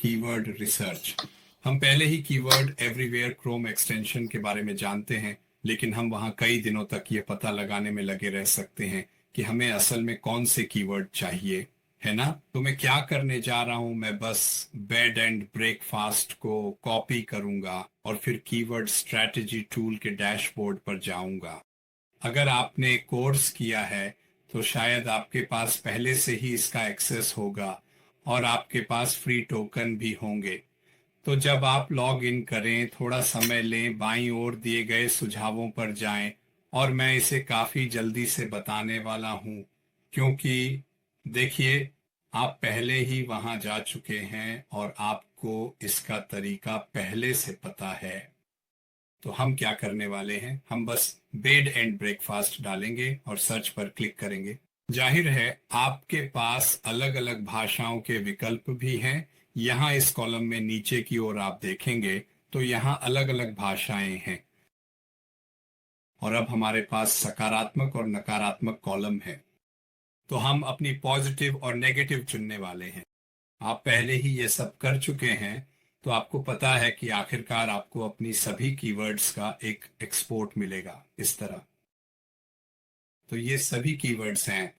Keyword research. हम पहले ही keyword everywhere Chrome extension के बारे में जानते हैं, लेकिन हम वहां कई दिनों तक ये पता लगाने में लगे रह सकते हैं कि हमें असल में कौन से कीवर्ड चाहिए, है ना। तो मैं क्या करने जा रहा हूं, मैं बस बेड एंड ब्रेकफास्ट को कॉपी करूंगा और फिर कीवर्ड स्ट्रेटजी टूल के डैशबोर्ड पर जाऊंगा। अगर आपने कोर्स किया है तो शायद आपके पास पहले से ही इसका एक्सेस होगा और आपके पास फ्री टोकन भी होंगे। तो जब आप लॉग इन करें, थोड़ा समय लें, बाईं ओर दिए गए सुझावों पर जाएं और मैं इसे काफी जल्दी से बताने वाला हूं, क्योंकि देखिए, आप पहले ही वहां जा चुके हैं और आपको इसका तरीका पहले से पता है। तो हम क्या करने वाले हैं, हम बस बेड एंड ब्रेकफास्ट डालेंगे और सर्च पर क्लिक करेंगे। जाहिर है आपके पास अलग अलग भाषाओं के विकल्प भी हैं। यहाँ इस कॉलम में नीचे की ओर आप देखेंगे तो यहाँ अलग अलग भाषाएं हैं और अब हमारे पास सकारात्मक और नकारात्मक कॉलम है। तो हम अपनी पॉजिटिव और नेगेटिव चुनने वाले हैं। आप पहले ही ये सब कर चुके हैं, तो आपको पता है कि आखिरकार आपको अपनी सभी कीवर्ड्स का एक एक्सपोर्ट मिलेगा इस तरह। तो ये सभी कीवर्ड्स हैं।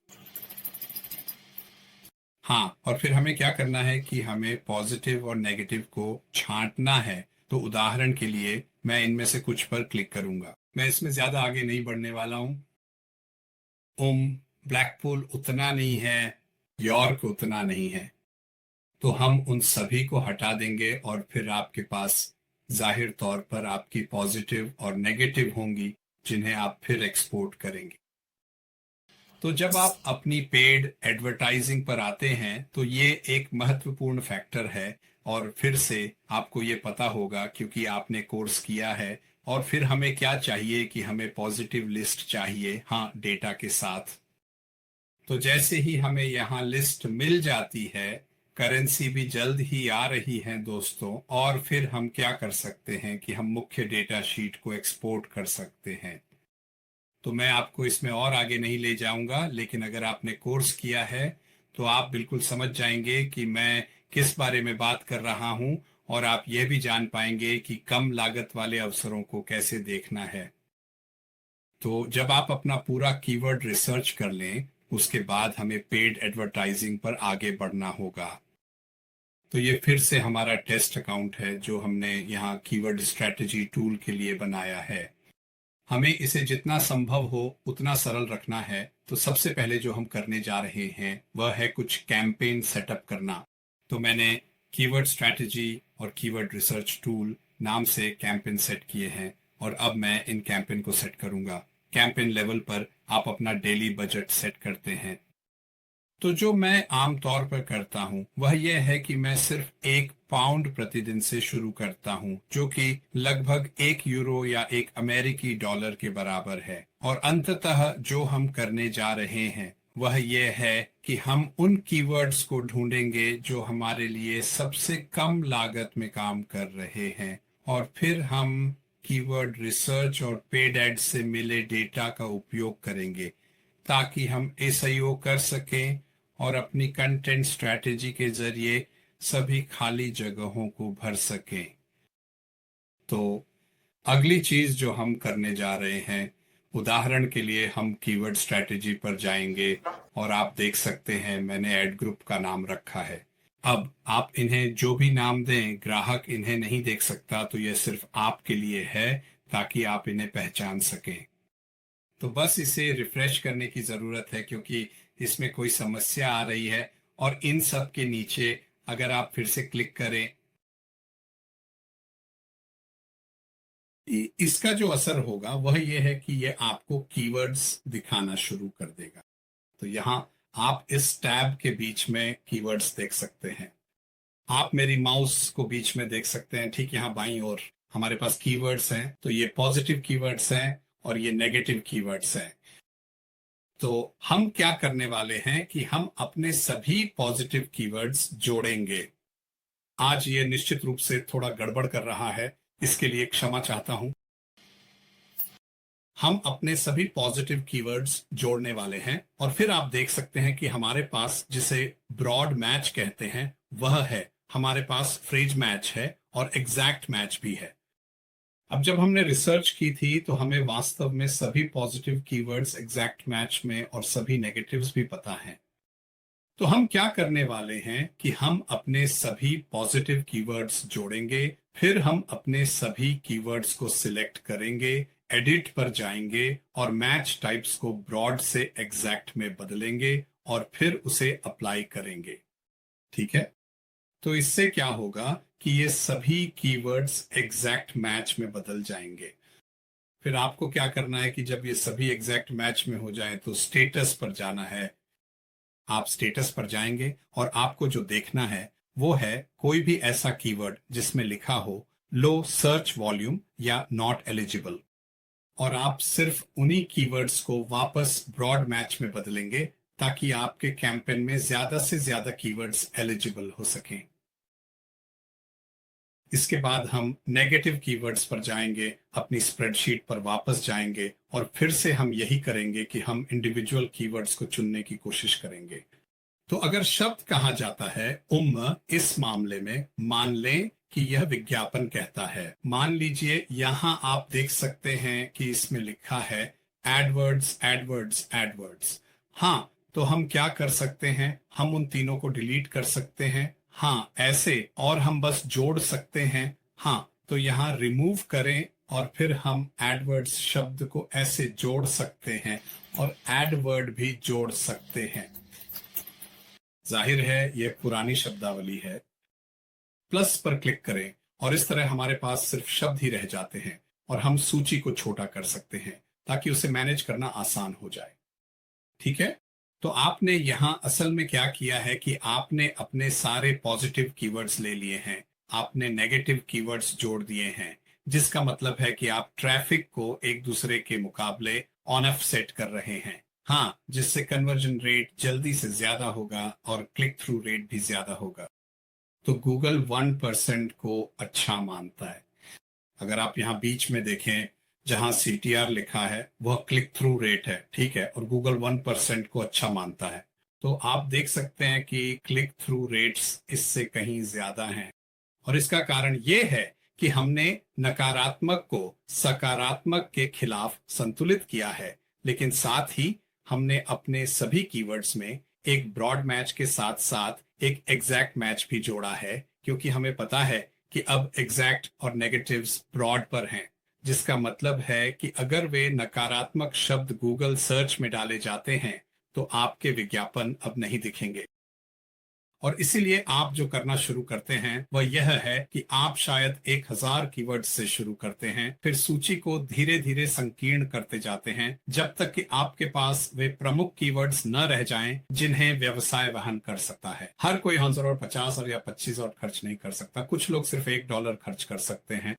हाँ, और फिर हमें क्या करना है कि हमें पॉजिटिव और नेगेटिव को छांटना है। तो उदाहरण के लिए मैं इनमें से कुछ पर क्लिक करूंगा। मैं इसमें ज्यादा आगे नहीं बढ़ने वाला हूं। ब्लैकपूल उतना नहीं है, यॉर्क उतना नहीं है, तो हम उन सभी को हटा देंगे और फिर आपके पास जाहिर तौर पर आपकी पॉजिटिव और नेगेटिव होंगी, जिन्हें आप फिर एक्सपोर्ट करेंगे। तो जब आप अपनी पेड एडवर्टाइजिंग पर आते हैं तो ये एक महत्वपूर्ण फैक्टर है, और फिर से आपको ये पता होगा क्योंकि आपने कोर्स किया है। और फिर हमें क्या चाहिए कि हमें पॉजिटिव लिस्ट चाहिए, हाँ, डेटा के साथ। तो जैसे ही हमें यहाँ लिस्ट मिल जाती है, करेंसी भी जल्द ही आ रही है दोस्तों, और फिर हम क्या कर सकते हैं कि हम मुख्य डेटा शीट को एक्सपोर्ट कर सकते हैं। तो मैं आपको इसमें और आगे नहीं ले जाऊंगा, लेकिन अगर आपने कोर्स किया है तो आप बिल्कुल समझ जाएंगे कि मैं किस बारे में बात कर रहा हूं, और आप यह भी जान पाएंगे कि कम लागत वाले अवसरों को कैसे देखना है। तो जब आप अपना पूरा कीवर्ड रिसर्च कर लें, उसके बाद हमें पेड एडवर्टाइजिंग पर आगे बढ़ना होगा। तो ये फिर से हमारा टेस्ट अकाउंट है जो हमने यहाँ कीवर्ड स्ट्रेटजी टूल के लिए बनाया है। हमें इसे जितना संभव हो उतना सरल रखना है। तो सबसे पहले जो हम करने जा रहे हैं वह है कुछ कैंपेन सेटअप करना। तो मैंने कीवर्ड स्ट्रेटजी और कीवर्ड रिसर्च टूल नाम से कैंपेन सेट किए हैं, और अब मैं इन कैंपेन को सेट करूंगा। कैंपेन लेवल पर आप अपना डेली बजट सेट करते हैं। तो जो मैं आमतौर पर करता हूं वह यह है कि मैं सिर्फ 1 पाउंड प्रतिदिन से शुरू करता हूं, जो कि लगभग 1 यूरो या 1 अमेरिकी डॉलर के बराबर है। और अंततः जो हम करने जा रहे हैं वह यह है कि हम उन कीवर्ड्स को ढूंढेंगे जो हमारे लिए सबसे कम लागत में काम कर रहे हैं, और फिर हम कीवर्ड रिसर्च और पेड एड से मिले डेटा का उपयोग करेंगे ताकि हम एसईओ कर सकें और अपनी कंटेंट स्ट्रेटेजी के जरिए सभी खाली जगहों को भर सकें। तो अगली चीज जो हम करने जा रहे हैं, उदाहरण के लिए हम कीवर्ड स्ट्रेटेजी पर जाएंगे और आप देख सकते हैं मैंने एड ग्रुप का नाम रखा है। अब आप इन्हें जो भी नाम दें, ग्राहक इन्हें नहीं देख सकता, तो यह सिर्फ आपके लिए है ताकि आप इन्हें पहचान सकें। तो बस इसे रिफ्रेश करने की जरूरत है क्योंकि इसमें कोई समस्या आ रही है। और इन सब के नीचे अगर आप फिर से क्लिक करें, इसका जो असर होगा वह यह है कि यह आपको कीवर्ड्स दिखाना शुरू कर देगा। तो यहाँ आप इस टैब के बीच में कीवर्ड्स देख सकते हैं। आप मेरी माउस को बीच में देख सकते हैं, ठीक यहाँ बाईं ओर हमारे पास कीवर्ड्स हैं। तो ये पॉजिटिव कीवर्ड्स हैं और ये नेगेटिव कीवर्ड्स हैं। तो हम क्या करने वाले हैं कि हम अपने सभी पॉजिटिव कीवर्ड्स जोड़ेंगे। आज ये निश्चित रूप से थोड़ा गड़बड़ कर रहा है, इसके लिए क्षमा चाहता हूं। हम अपने सभी पॉजिटिव कीवर्ड्स जोड़ने वाले हैं और फिर आप देख सकते हैं कि हमारे पास जिसे ब्रॉड मैच कहते हैं वह है। हमारे पास फ्रेज मैच है और एग्जैक्ट मैच भी है। अब जब हमने रिसर्च की थी तो हमें वास्तव में सभी पॉजिटिव कीवर्ड्स एग्जैक्ट मैच में और सभी नेगेटिव्स भी पता हैं। तो हम क्या करने वाले हैं कि हम अपने सभी पॉजिटिव कीवर्ड्स जोड़ेंगे, फिर हम अपने सभी कीवर्ड्स को सिलेक्ट करेंगे, एडिट पर जाएंगे और मैच टाइप्स को ब्रॉड से एग्जैक्ट में बदलेंगे और फिर उसे अप्लाई करेंगे। ठीक है, तो इससे क्या होगा कि ये सभी कीवर्ड्स एग्जैक्ट मैच में बदल जाएंगे। फिर आपको क्या करना है कि जब ये सभी एग्जैक्ट मैच में हो जाए तो स्टेटस पर जाना है। आप स्टेटस पर जाएंगे और आपको जो देखना है वो है कोई भी ऐसा कीवर्ड जिसमें लिखा हो लो सर्च वॉल्यूम या नॉट एलिजिबल, और आप सिर्फ उन्हीं कीवर्ड्स को वापस ब्रॉड मैच में बदलेंगे ताकि आपके कैंपेन में ज्यादा से ज्यादा कीवर्ड्स एलिजिबल हो सकें। इसके बाद हम नेगेटिव कीवर्ड्स पर जाएंगे, अपनी स्प्रेडशीट पर वापस जाएंगे और फिर से हम यही करेंगे कि हम इंडिविजुअल कीवर्ड्स को चुनने की कोशिश करेंगे। तो अगर शब्द कहा जाता है इस मामले में मान लें कि यह विज्ञापन कहता है। मान लीजिए यहां आप देख सकते हैं कि इसमें लिखा है एडवर्ड्स एडवर्ड्स एडवर्ड्स। हाँ, तो हम क्या कर सकते हैं, हम उन तीनों को डिलीट कर सकते हैं। हाँ ऐसे, और हम बस जोड़ सकते हैं। हाँ, तो यहाँ रिमूव करें और फिर हम एडवर्ड्स शब्द को ऐसे जोड़ सकते हैं और एडवर्ड भी जोड़ सकते हैं। जाहिर है यह पुरानी शब्दावली है। प्लस पर क्लिक करें और इस तरह हमारे पास सिर्फ शब्द ही रह जाते हैं और हम सूची को छोटा कर सकते हैं ताकि उसे मैनेज करना आसान हो जाए। ठीक है, तो आपने यहां असल में क्या किया है कि आपने अपने सारे पॉजिटिव कीवर्ड्स ले लिए हैं, आपने नेगेटिव कीवर्ड्स जोड़ दिए हैं, जिसका मतलब है कि आप ट्रैफिक को एक दूसरे के मुकाबले ऑन ऑफ सेट कर रहे हैं। हाँ, जिससे कन्वर्जन रेट जल्दी से ज्यादा होगा और क्लिक थ्रू रेट भी ज्यादा होगा। तो गूगल 1% को अच्छा मानता है। अगर आप यहाँ बीच में देखें जहां CTR लिखा है वह क्लिक थ्रू रेट है, ठीक है, और गूगल 1% को अच्छा मानता है। तो आप देख सकते हैं कि क्लिक थ्रू रेट्स इससे कहीं ज्यादा हैं और इसका कारण ये है कि हमने नकारात्मक को सकारात्मक के खिलाफ संतुलित किया है, लेकिन साथ ही हमने अपने सभी कीवर्ड्स में एक ब्रॉड मैच के साथ साथ एक एग्जैक्ट मैच भी जोड़ा है, क्योंकि हमें पता है कि अब एग्जैक्ट और नेगेटिव्स ब्रॉड पर हैं, जिसका मतलब है कि अगर वे नकारात्मक शब्द गूगल सर्च में डाले जाते हैं तो आपके विज्ञापन अब नहीं दिखेंगे। और इसीलिए आप जो करना शुरू करते हैं वह यह है कि आप शायद 1000 कीवर्ड से शुरू करते हैं, फिर सूची को धीरे धीरे संकीर्ण करते जाते हैं जब तक कि आपके पास वे प्रमुख कीवर्ड्स न रह जाएं जिन्हें व्यवसाय वहन कर सकता है। हर कोई 100 और 50 और या 25 और खर्च नहीं कर सकता, कुछ लोग सिर्फ $1 खर्च कर सकते हैं।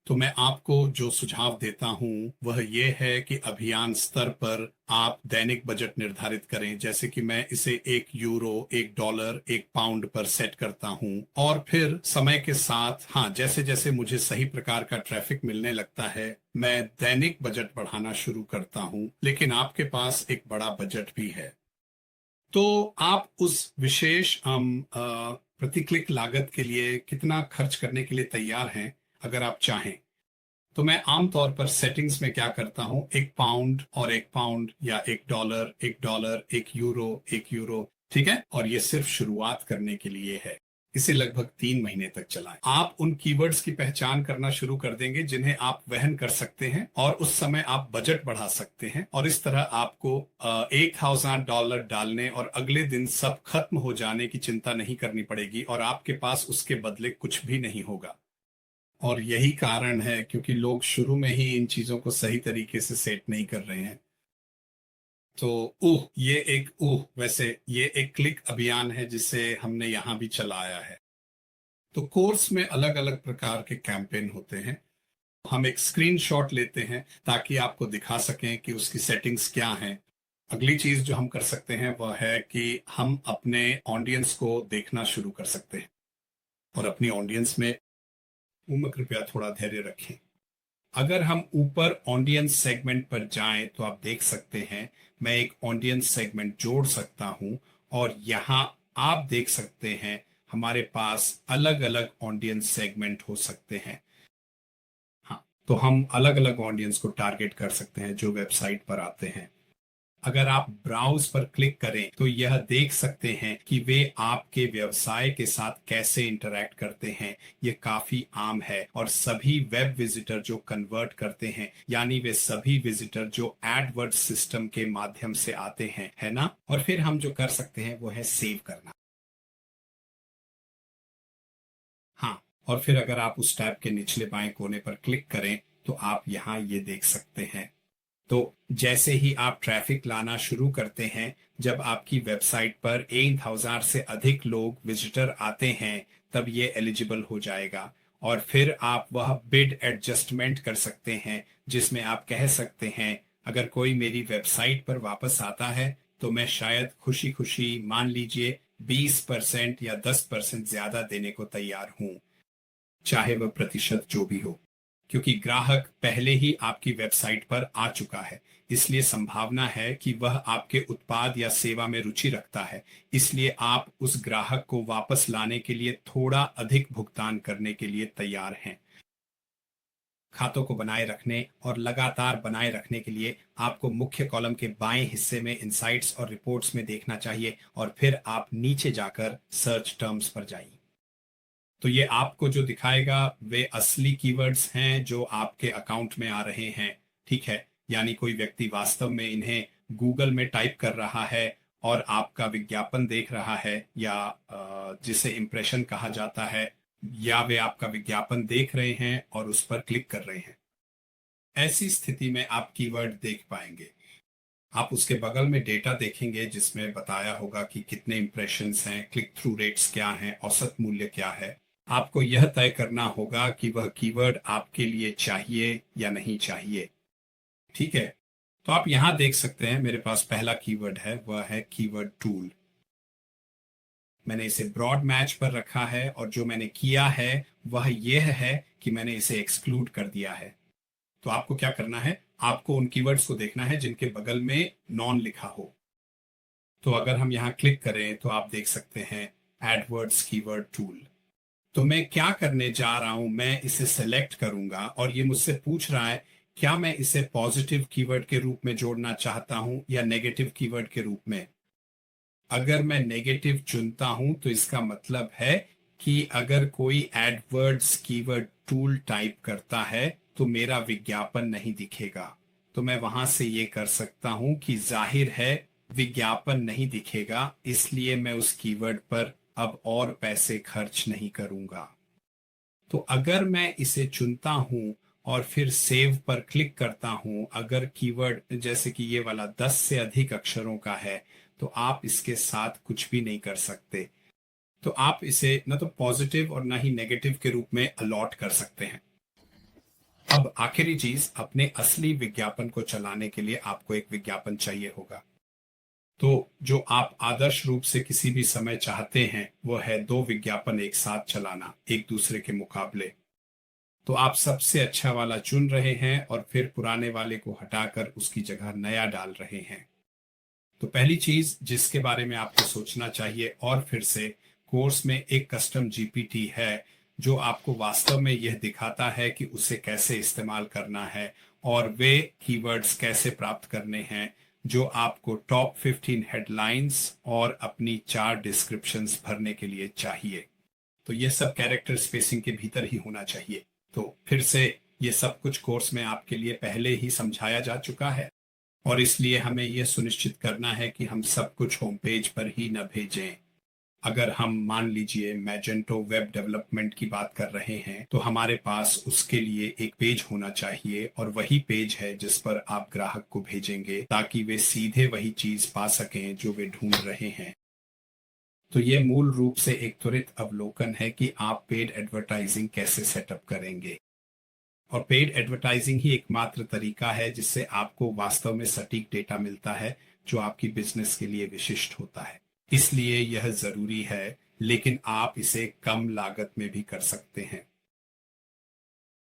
तो मैं आपको जो सुझाव देता हूं वह यह है कि अभियान स्तर पर आप दैनिक बजट निर्धारित करें, जैसे कि मैं इसे €1, $1, £1 पर सेट करता हूं और फिर समय के साथ, हाँ, जैसे जैसे मुझे सही प्रकार का ट्रैफिक मिलने लगता है मैं दैनिक बजट बढ़ाना शुरू करता हूं। लेकिन आपके पास एक बड़ा बजट भी है तो आप उस विशेष प्रति क्लिक लागत के लिए कितना खर्च करने के लिए तैयार हैं। अगर आप चाहें तो मैं आमतौर पर सेटिंग्स में क्या करता हूं, £1 और £1 या $1, $1, €1, €1, ठीक है, और ये सिर्फ शुरुआत करने के लिए है। इसे लगभग 3 महीने तक चलाएं। आप उन कीवर्ड्स की पहचान करना शुरू कर देंगे जिन्हें आप वहन कर सकते हैं और उस समय आप बजट बढ़ा सकते हैं और इस तरह आपको $1000 डालने और अगले दिन सब खत्म हो जाने की चिंता नहीं करनी पड़ेगी और आपके पास उसके बदले कुछ भी नहीं होगा। और यही कारण है क्योंकि लोग शुरू में ही इन चीजों को सही तरीके से सेट नहीं कर रहे हैं। तो वैसे ये एक क्लिक अभियान है जिसे हमने यहाँ भी चलाया है। तो कोर्स में अलग अलग प्रकार के कैंपेन होते हैं। हम एक स्क्रीनशॉट लेते हैं ताकि आपको दिखा सकें कि उसकी सेटिंग्स क्या हैं। अगली चीज जो हम कर सकते हैं वह है कि हम अपने ऑडियंस को देखना शुरू कर सकते हैं और अपनी ऑडियंस में कृपया थोड़ा धैर्य रखें। अगर हम ऊपर ऑडियंस सेगमेंट पर जाएं तो आप देख सकते हैं मैं एक ऑडियंस सेगमेंट जोड़ सकता हूं और यहां आप देख सकते हैं हमारे पास अलग अलग ऑडियंस सेगमेंट हो सकते हैं। हाँ, तो हम अलग अलग ऑडियंस को टारगेट कर सकते हैं जो वेबसाइट पर आते हैं। अगर आप ब्राउज पर क्लिक करें तो यह देख सकते हैं कि वे आपके व्यवसाय के साथ कैसे इंटरैक्ट करते हैं। ये काफी आम है और सभी वेब विजिटर जो कन्वर्ट करते हैं, यानी वे सभी विजिटर जो एडवर्ड सिस्टम के माध्यम से आते हैं, है ना। और फिर हम जो कर सकते हैं वो है सेव करना। हाँ, और फिर अगर आप उस टैब के निचले बाएं कोने पर क्लिक करें तो आप यहाँ ये देख सकते हैं। तो जैसे ही आप ट्रैफिक लाना शुरू करते हैं, जब आपकी वेबसाइट पर 1000 से अधिक लोग विजिटर आते हैं, तब ये एलिजिबल हो जाएगा। और फिर आप वह बिड एडजस्टमेंट कर सकते हैं जिसमें आप कह सकते हैं अगर कोई मेरी वेबसाइट पर वापस आता है तो मैं शायद खुशी खुशी मान लीजिए 20% या 10% ज्यादा देने को तैयार हूं, चाहे वह प्रतिशत जो भी हो। क्योंकि ग्राहक पहले ही आपकी वेबसाइट पर आ चुका है, इसलिए संभावना है कि वह आपके उत्पाद या सेवा में रुचि रखता है। इसलिए आप उस ग्राहक को वापस लाने के लिए थोड़ा अधिक भुगतान करने के लिए तैयार हैं। खातों को बनाए रखने और लगातार बनाए रखने के लिए आपको मुख्य कॉलम के बाएं हिस्से में इनसाइट्स और रिपोर्ट्स में देखना चाहिए और फिर आप नीचे जाकर सर्च टर्म्स पर जाइए। तो ये आपको जो दिखाएगा वे असली कीवर्ड्स हैं जो आपके अकाउंट में आ रहे हैं, ठीक है। यानी कोई व्यक्ति वास्तव में इन्हें गूगल में टाइप कर रहा है और आपका विज्ञापन देख रहा है, या जिसे इंप्रेशन कहा जाता है, या वे आपका विज्ञापन देख रहे हैं और उस पर क्लिक कर रहे हैं। ऐसी स्थिति में आप कीवर्ड देख पाएंगे। आप उसके बगल में डेटा देखेंगे जिसमें बताया होगा कि कितने इंप्रेशंस हैं, क्लिक थ्रू रेट्स क्या हैं, औसत मूल्य क्या है। आपको यह तय करना होगा कि वह कीवर्ड आपके लिए चाहिए या नहीं चाहिए, ठीक है। तो आप यहां देख सकते हैं मेरे पास पहला कीवर्ड है, वह है कीवर्ड टूल। मैंने इसे ब्रॉड मैच पर रखा है और जो मैंने किया है वह यह है कि मैंने इसे एक्सक्लूड कर दिया है। तो आपको क्या करना है, आपको उन कीवर्ड्स को देखना है जिनके बगल में नॉन लिखा हो। तो अगर हम यहाँ क्लिक करें तो आप देख सकते हैं एडवर्ड्स कीवर्ड टूल। तो मैं क्या करने जा रहा हूं, मैं इसे सेलेक्ट करूंगा और ये मुझसे पूछ रहा है क्या मैं इसे पॉजिटिव कीवर्ड के रूप में जोड़ना चाहता हूं या नेगेटिव कीवर्ड के रूप में। अगर मैं नेगेटिव चुनता हूं तो इसका मतलब है कि अगर कोई एडवर्ड्स कीवर्ड टूल टाइप करता है तो मेरा विज्ञापन नहीं दिखेगा। तो मैं वहां से ये कर सकता हूं कि जाहिर है विज्ञापन नहीं दिखेगा, इसलिए मैं उस कीवर्ड पर अब और पैसे खर्च नहीं करूंगा। तो अगर मैं इसे चुनता हूं और फिर सेव पर क्लिक करता हूं, अगर कीवर्ड जैसे कि ये वाला 10 से अधिक अक्षरों का है तो आप इसके साथ कुछ भी नहीं कर सकते। तो आप इसे न तो पॉजिटिव और ना ही नेगेटिव के रूप में अलॉट कर सकते हैं। अब आखिरी चीज, अपने असली विज्ञापन को चलाने के लिए आपको एक विज्ञापन चाहिए होगा। तो जो आप आदर्श रूप से किसी भी समय चाहते हैं वो है 2 विज्ञापन एक साथ चलाना एक दूसरे के मुकाबले। तो आप सबसे अच्छा वाला चुन रहे हैं और फिर पुराने वाले को हटाकर उसकी जगह नया डाल रहे हैं। तो पहली चीज जिसके बारे में आपको सोचना चाहिए, और फिर से कोर्स में एक कस्टम जीपीटी है जो आपको वास्तव में यह दिखाता है कि उसे कैसे इस्तेमाल करना है और वे कीवर्ड्स कैसे प्राप्त करने हैं जो आपको टॉप 15 हेडलाइंस और अपनी 4 डिस्क्रिप्शंस भरने के लिए चाहिए। तो ये सब कैरेक्टर स्पेसिंग के भीतर ही होना चाहिए। तो फिर से ये सब कुछ कोर्स में आपके लिए पहले ही समझाया जा चुका है और इसलिए हमें यह सुनिश्चित करना है कि हम सब कुछ होम पेज पर ही न भेजें। अगर हम मान लीजिए मैजेंटो वेब डेवलपमेंट की बात कर रहे हैं तो हमारे पास उसके लिए एक पेज होना चाहिए और वही पेज है जिस पर आप ग्राहक को भेजेंगे ताकि वे सीधे वही चीज पा सकें जो वे ढूंढ रहे हैं। तो ये मूल रूप से एक त्वरित अवलोकन है कि आप पेड एडवर्टाइजिंग कैसे सेटअप करेंगे। और पेड एडवर्टाइजिंग ही एकमात्र तरीका है जिससे आपको वास्तव में सटीक डेटा मिलता है जो आपकी बिजनेस के लिए विशिष्ट होता है। इसलिए यह जरूरी है, लेकिन आप इसे कम लागत में भी कर सकते हैं।